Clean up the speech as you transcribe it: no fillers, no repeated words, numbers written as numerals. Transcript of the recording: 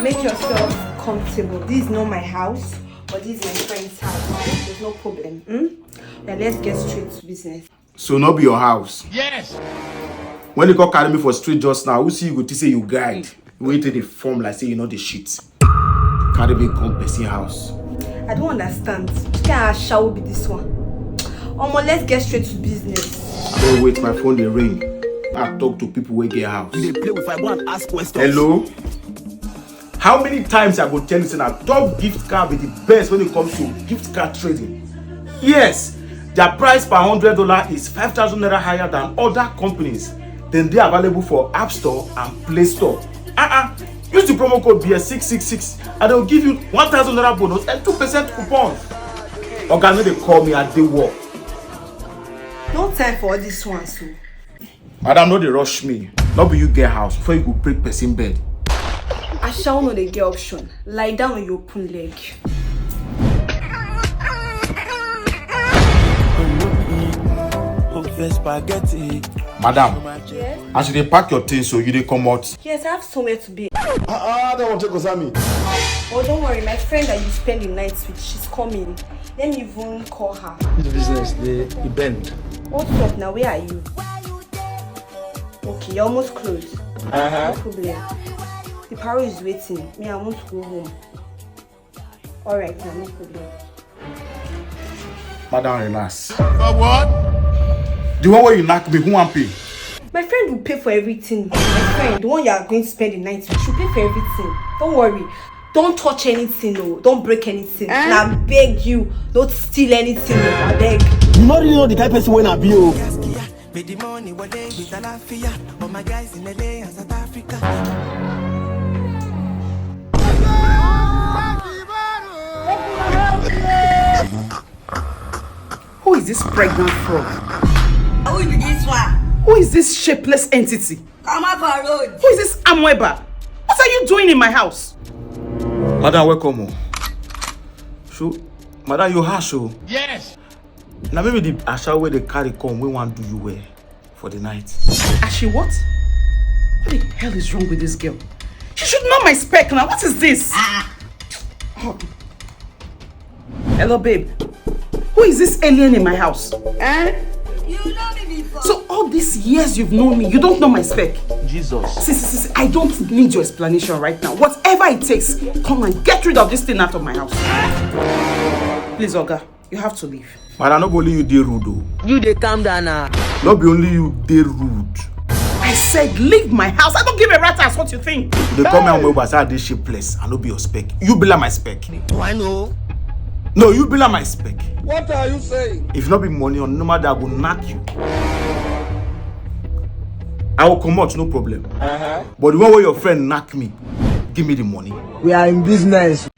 Make yourself comfortable. This is not my house, but this is my friend's house. There's no problem. Now let's get straight to business. So not be your house? Yes. When you call carry me for street just now, who see you go to say you guide? You wait till the form like say you know the shit. Carry me come person house. I don't understand. Shall be this one? Let's get straight to business. Don't wait, my phone they ring. I talk to people who get house. They play with I go and ask questions. Hello? How many times I go tell you that top gift card be the best when it comes to gift card trading? Yes, their price per $100 is 5,000 naira higher than other companies. Then they are available for App Store and Play Store. Use the promo code BS666 and they'll give you 1,000 naira bonus and 2% coupon. Oga, no they call me at the work. No time for all this one, so. Madam, no they rush me. Not be you get house before you go break person bed. I shall know the get option. Lie down on your open leg. Spaghetti. Madam, Yes? as you dey pack your things so you dey come out. Yes, I have somewhere to be. I don't want to go Sammy. Oh, don't worry. My friend that you spend the night with, she's coming. Let me even call her. This business, the bend. What's up now? Where are you? Okay, you're almost close. No problem. The paro is waiting. Me, I want to go home. Alright, now, no problem. Madam, relax. For what? The one where you knock me, who want pay? My friend will pay for everything. My friend, the one you are going to spend the night with, she'll pay for everything. Don't worry. Don't touch anything, no. Don't break anything. And I beg you, don't steal anything, no. I beg. You not really know the type of person when I be you. With the money, what they with the lafia. All my guys in LA and South Africa. Who is this pregnant frog? Who is this one? Who is this shapeless entity? Come up for road. Who is this Amweba? What are you doing in my house? Madam, welcome. So, Madam, you harsh. Yes. Now maybe the asha where they carry come, we want do you wear for the night. Ashi, what? What the hell is wrong with this girl? She should know my spec now. What is this? Oh. Hello, babe. Who is this alien in my house? You know me before. So all these years you've known me, you don't know my spec? Jesus. See, I don't need your explanation right now. Whatever it takes, come and get rid of this thing out of my house. Please, Oga, you have to leave. Madam, not only you dey rude though. You they calm down now. Not be only you dey rude. I said leave my house. I don't give a rat ass what you think. They call me on my side, they shapeless. I no be your spec. You be like my spec. I know. No, you be like my spec. What are you saying? If not be money on no matter, I will knock you. I will come out, no problem. But the one where your friend knock me, give me the money. We are in business.